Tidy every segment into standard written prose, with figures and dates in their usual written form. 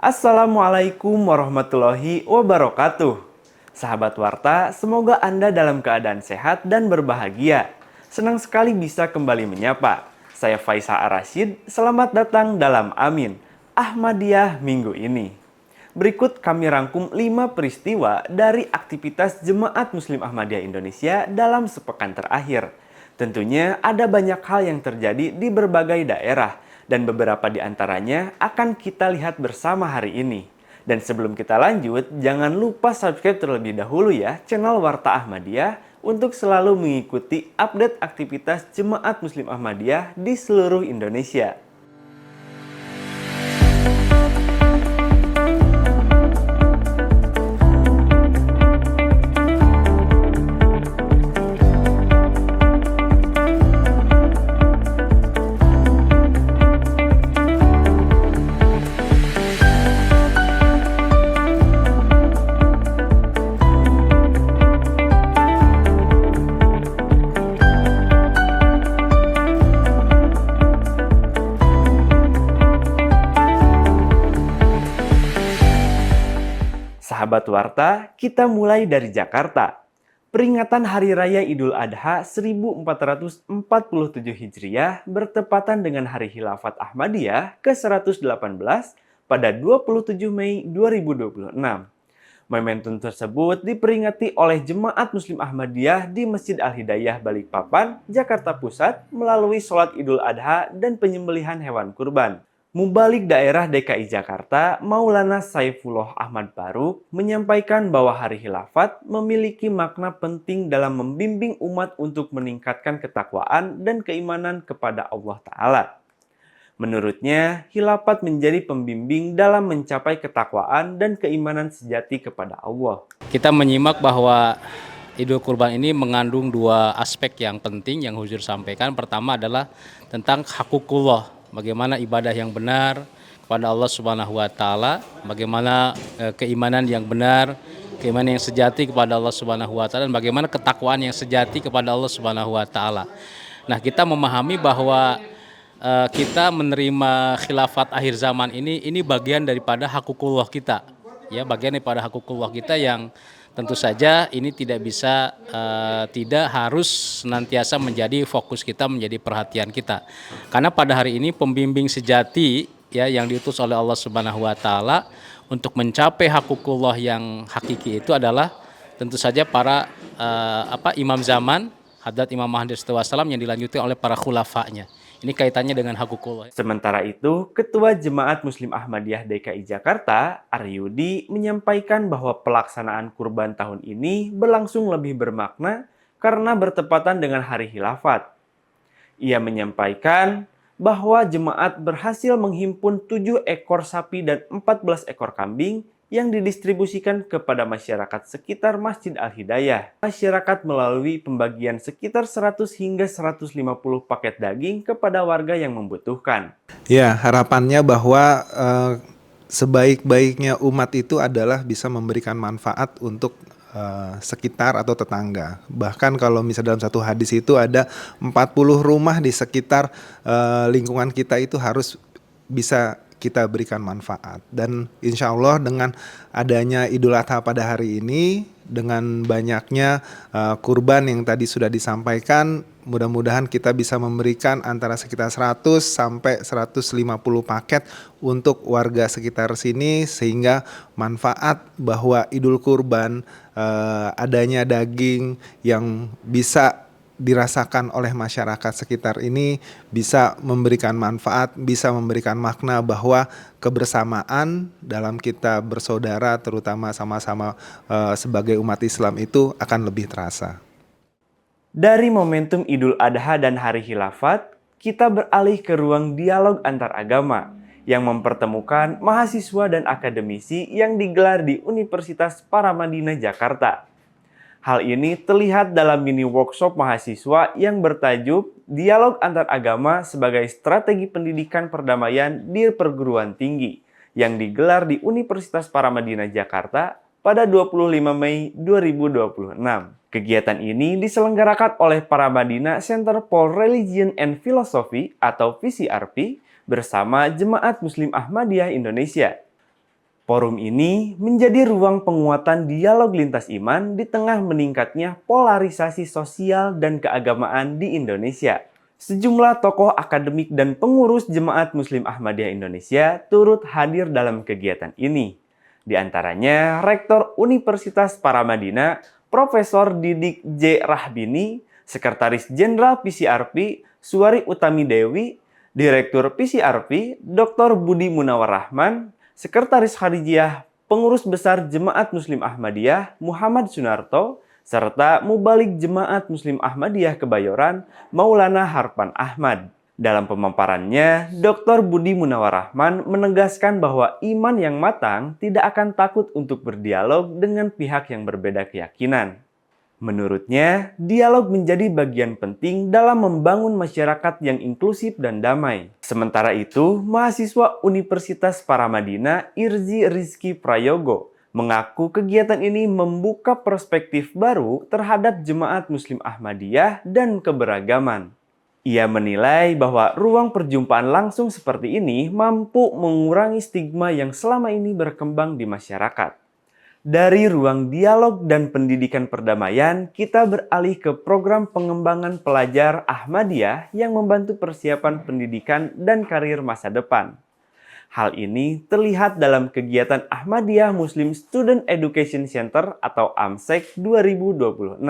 Assalamualaikum warahmatullahi wabarakatuh. Sahabat Warta, semoga Anda dalam keadaan sehat dan berbahagia. Senang sekali bisa kembali menyapa. Saya Faisal Ar-Rasyid, selamat datang dalam Amin, Ahmadiyah minggu ini. Berikut kami rangkum 5 peristiwa dari aktivitas Jemaat Muslim Ahmadiyah Indonesia dalam sepekan terakhir. Tentunya ada banyak hal yang terjadi di berbagai daerah, dan beberapa di antaranya akan kita lihat bersama hari ini. Dan sebelum kita lanjut, jangan lupa subscribe terlebih dahulu ya channel Warta Ahmadiyah untuk selalu mengikuti update aktivitas Jemaat Muslim Ahmadiyah di seluruh Indonesia. Sahabat Warta, kita mulai dari Jakarta. Peringatan Hari Raya Idul Adha 1447 Hijriah bertepatan dengan Hari Khilafat Ahmadiyah ke-118 pada 27 Mei 2026. Momentum tersebut diperingati oleh Jemaat Muslim Ahmadiyah di Masjid Al-Hidayah Balikpapan, Jakarta Pusat melalui sholat Idul Adha dan penyembelihan hewan kurban. Mubalik Daerah DKI Jakarta, Maulana Saifullah Ahmad Baruk, menyampaikan bahwa Hari Khilafat memiliki makna penting dalam membimbing umat untuk meningkatkan ketakwaan dan keimanan kepada Allah Ta'ala. Menurutnya, khilafat menjadi pembimbing dalam mencapai ketakwaan dan keimanan sejati kepada Allah. Kita menyimak bahwa Idul Kurban ini mengandung dua aspek yang penting yang Huzur sampaikan. Pertama adalah tentang hakukullah, bagaimana ibadah yang benar kepada Allah Subhanahu wa taala, bagaimana keimanan yang benar, keimanan yang sejati kepada Allah Subhanahu wa taala, dan bagaimana ketakwaan yang sejati kepada Allah Subhanahu wa taala. Nah, kita memahami bahwa kita menerima khilafat akhir zaman ini bagian daripada hakukullah kita. Ya, bagian daripada hakukullah kita yang tentu saja ini tidak harus senantiasa menjadi fokus kita, menjadi perhatian kita. Karena pada hari ini pembimbing sejati ya yang diutus oleh Allah Subhanahu wa taala untuk mencapai hakukullah yang hakiki itu adalah tentu saja para imam zaman, Hadrat Imam Mahdi SAW yang dilanjutkan oleh para khulafanya. Ini kaitannya dengan hakukullah. Sementara itu, Ketua Jemaat Muslim Ahmadiyah DKI Jakarta, Aryudi, menyampaikan bahwa pelaksanaan kurban tahun ini berlangsung lebih bermakna karena bertepatan dengan Hari Khilafat. Ia menyampaikan bahwa jemaat berhasil menghimpun 7 ekor sapi dan 14 ekor kambing yang didistribusikan kepada masyarakat sekitar Masjid Al-Hidayah. Masyarakat melalui pembagian sekitar 100 hingga 150 paket daging kepada warga yang membutuhkan. Ya, harapannya bahwa sebaik-baiknya umat itu adalah bisa memberikan manfaat untuk sekitar atau tetangga. Bahkan kalau misalnya dalam satu hadis itu ada 40 rumah di sekitar lingkungan kita itu harus bisa kita berikan manfaat. Dan insya Allah dengan adanya Idul Adha pada hari ini, dengan banyaknya kurban yang tadi sudah disampaikan, mudah-mudahan kita bisa memberikan antara sekitar 100 sampai 150 paket untuk warga sekitar sini, sehingga manfaat bahwa Idul Kurban, adanya daging yang bisa dirasakan oleh masyarakat sekitar ini bisa memberikan manfaat, bisa memberikan makna bahwa kebersamaan dalam kita bersaudara, terutama sama-sama sebagai umat Islam itu akan lebih terasa. Dari momentum Idul Adha dan Hari Khilafat, kita beralih ke ruang dialog antar agama yang mempertemukan mahasiswa dan akademisi yang digelar di Universitas Paramadina Jakarta. Hal ini terlihat dalam mini workshop mahasiswa yang bertajuk Dialog Antar Agama sebagai Strategi Pendidikan Perdamaian di Perguruan Tinggi yang digelar di Universitas Paramadina Jakarta pada 25 Mei 2026. Kegiatan ini diselenggarakan oleh Paramadina Center for Religion and Philosophy atau VCRP bersama Jemaat Muslim Ahmadiyah Indonesia. Forum ini menjadi ruang penguatan dialog lintas iman di tengah meningkatnya polarisasi sosial dan keagamaan di Indonesia. Sejumlah tokoh akademik dan pengurus Jemaat Muslim Ahmadiyah Indonesia turut hadir dalam kegiatan ini. Di antaranya Rektor Universitas Paramadina, Profesor Didik J. Rahbini, Sekretaris Jenderal PCRP, Suwari Utami Dewi, Direktur PCRP, Dr. Budi Munawar Rahman, Sekretaris Kharijiyah Pengurus Besar Jemaat Muslim Ahmadiyah Muhammad Sunarto, serta Mubalik Jemaat Muslim Ahmadiyah Kebayoran Maulana Harpan Ahmad. Dalam pemaparannya, Dr. Budi Munawar Rahman menegaskan bahwa iman yang matang tidak akan takut untuk berdialog dengan pihak yang berbeda keyakinan. Menurutnya, dialog menjadi bagian penting dalam membangun masyarakat yang inklusif dan damai. Sementara itu, mahasiswa Universitas Paramadina Irzi Rizky Prayogo mengaku kegiatan ini membuka perspektif baru terhadap Jemaat Muslim Ahmadiyah dan keberagaman. Ia menilai bahwa ruang perjumpaan langsung seperti ini mampu mengurangi stigma yang selama ini berkembang di masyarakat. Dari ruang dialog dan pendidikan perdamaian, kita beralih ke program pengembangan pelajar Ahmadiyah yang membantu persiapan pendidikan dan karir masa depan. Hal ini terlihat dalam kegiatan Ahmadiyah Muslim Student Education Center atau AMSEC 2026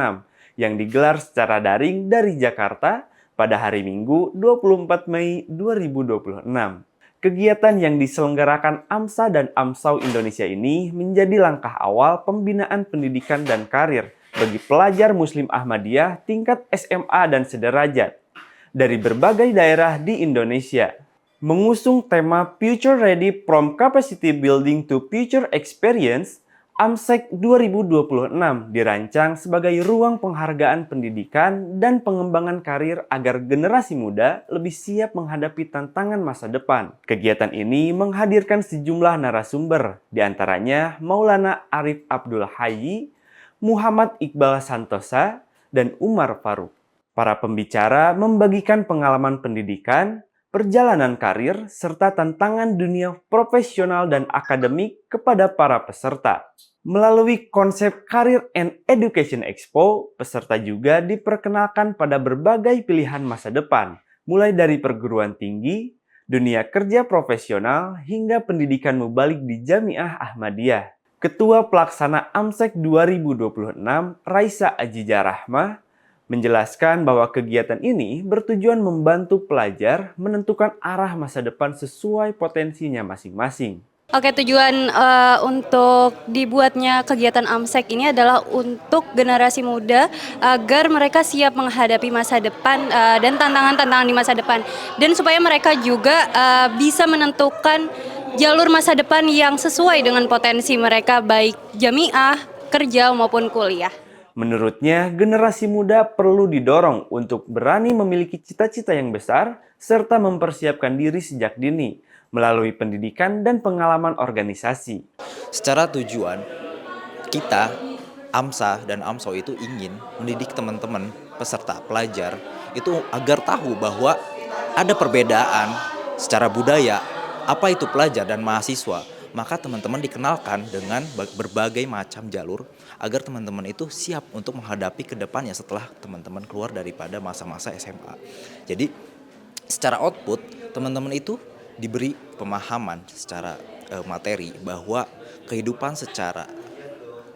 yang digelar secara daring dari Jakarta pada hari Minggu 24 Mei 2026. Kegiatan yang diselenggarakan AMSA dan AMSAU Indonesia ini menjadi langkah awal pembinaan pendidikan dan karir bagi pelajar Muslim Ahmadiyah tingkat SMA dan sederajat dari berbagai daerah di Indonesia. Mengusung tema Future Ready from Capacity Building to Future Experience, AMSEC 2026 dirancang sebagai ruang penghargaan pendidikan dan pengembangan karir agar generasi muda lebih siap menghadapi tantangan masa depan. Kegiatan ini menghadirkan sejumlah narasumber, di antaranya Maulana Arif Abdul Hayy, Muhammad Iqbal Santosa, dan Umar Faruk. Para pembicara membagikan pengalaman pendidikan, perjalanan karir, serta tantangan dunia profesional dan akademik kepada para peserta. Melalui konsep Career and Education Expo, peserta juga diperkenalkan pada berbagai pilihan masa depan, mulai dari perguruan tinggi, dunia kerja profesional, hingga pendidikan mubalik di Jamiah Ahmadiyah. Ketua Pelaksana AMSEC 2026, Raisa Ajija Rahmah, menjelaskan bahwa kegiatan ini bertujuan membantu pelajar menentukan arah masa depan sesuai potensinya masing-masing. Oke, tujuan untuk dibuatnya kegiatan AMSEC ini adalah untuk generasi muda agar mereka siap menghadapi masa depan dan tantangan-tantangan di masa depan. Dan supaya mereka juga bisa menentukan jalur masa depan yang sesuai dengan potensi mereka baik jamiah, kerja maupun kuliah. Menurutnya, generasi muda perlu didorong untuk berani memiliki cita-cita yang besar serta mempersiapkan diri sejak dini melalui pendidikan dan pengalaman organisasi. Secara tujuan, kita, AMSA dan AMSO itu ingin mendidik teman-teman peserta pelajar itu agar tahu bahwa ada perbedaan secara budaya, apa itu pelajar dan mahasiswa. Maka teman-teman dikenalkan dengan berbagai macam jalur agar teman-teman itu siap untuk menghadapi ke depannya setelah teman-teman keluar daripada masa-masa SMA. Jadi secara output, teman-teman itu diberi pemahaman secara materi bahwa kehidupan secara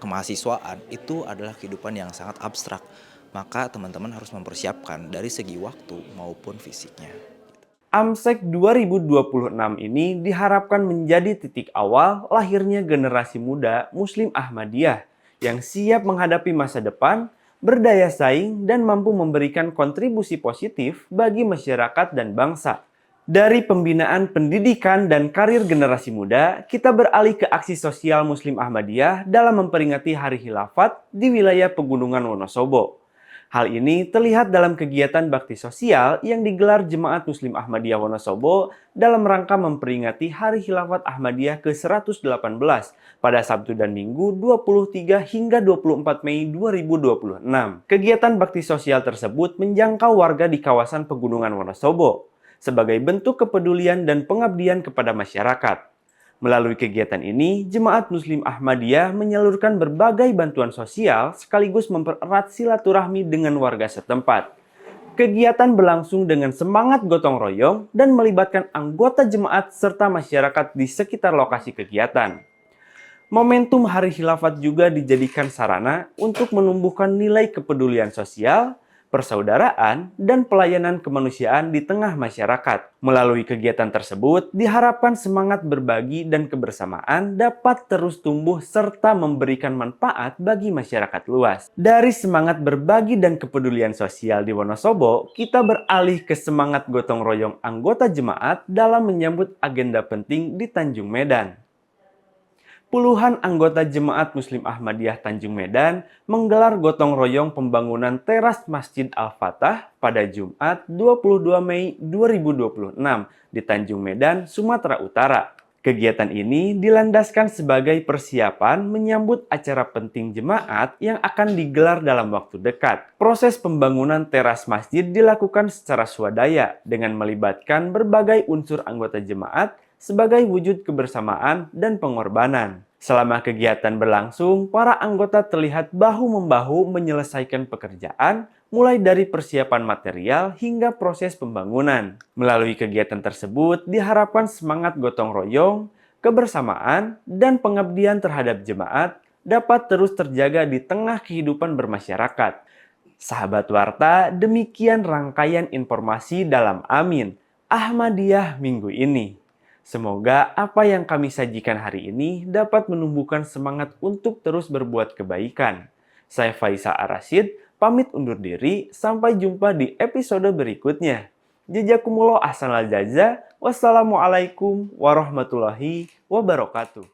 kemahasiswaan itu adalah kehidupan yang sangat abstrak. Maka teman-teman harus mempersiapkan dari segi waktu maupun fisiknya. AMSEC 2026 ini diharapkan menjadi titik awal lahirnya generasi muda Muslim Ahmadiyah yang siap menghadapi masa depan, berdaya saing, dan mampu memberikan kontribusi positif bagi masyarakat dan bangsa. Dari pembinaan pendidikan dan karir generasi muda, kita beralih ke aksi sosial Muslim Ahmadiyah dalam memperingati Hari Khilafat di wilayah Pegunungan Wonosobo. Hal ini terlihat dalam kegiatan bakti sosial yang digelar Jemaat Muslim Ahmadiyah Wonosobo dalam rangka memperingati Hari Khilafat Ahmadiyah ke-118 pada Sabtu dan Minggu 23 hingga 24 Mei 2026. Kegiatan bakti sosial tersebut menjangkau warga di kawasan Pegunungan Wonosobo sebagai bentuk kepedulian dan pengabdian kepada masyarakat. Melalui kegiatan ini, Jemaat Muslim Ahmadiyah menyalurkan berbagai bantuan sosial sekaligus mempererat silaturahmi dengan warga setempat. Kegiatan berlangsung dengan semangat gotong royong dan melibatkan anggota jemaat serta masyarakat di sekitar lokasi kegiatan. Momentum Hari Khilafat juga dijadikan sarana untuk menumbuhkan nilai kepedulian sosial, persaudaraan, dan pelayanan kemanusiaan di tengah masyarakat. Melalui kegiatan tersebut, diharapkan semangat berbagi dan kebersamaan dapat terus tumbuh serta memberikan manfaat bagi masyarakat luas. Dari semangat berbagi dan kepedulian sosial di Wonosobo, kita beralih ke semangat gotong royong anggota jemaat dalam menyambut agenda penting di Tanjung Medan. Puluhan anggota Jemaat Muslim Ahmadiyah Tanjung Medan menggelar gotong royong pembangunan teras Masjid Al-Fatah pada Jumat 22 Mei 2026 di Tanjung Medan, Sumatera Utara. Kegiatan ini dilandaskan sebagai persiapan menyambut acara penting jemaat yang akan digelar dalam waktu dekat. Proses pembangunan teras masjid dilakukan secara swadaya dengan melibatkan berbagai unsur anggota jemaat sebagai wujud kebersamaan dan pengorbanan. Selama kegiatan berlangsung, para anggota terlihat bahu-membahu menyelesaikan pekerjaan, mulai dari persiapan material hingga proses pembangunan. Melalui kegiatan tersebut, diharapkan semangat gotong royong, kebersamaan, dan pengabdian terhadap jemaat dapat terus terjaga di tengah kehidupan bermasyarakat. Sahabat Warta, demikian rangkaian informasi dalam Amin Ahmadiyah minggu ini. Semoga apa yang kami sajikan hari ini dapat menumbuhkan semangat untuk terus berbuat kebaikan. Saya Faisal Ar-Rasyid, pamit undur diri, sampai jumpa di episode berikutnya. Jazakumullah ahsanal jazaa. Wassalamualaikum warahmatullahi wabarakatuh.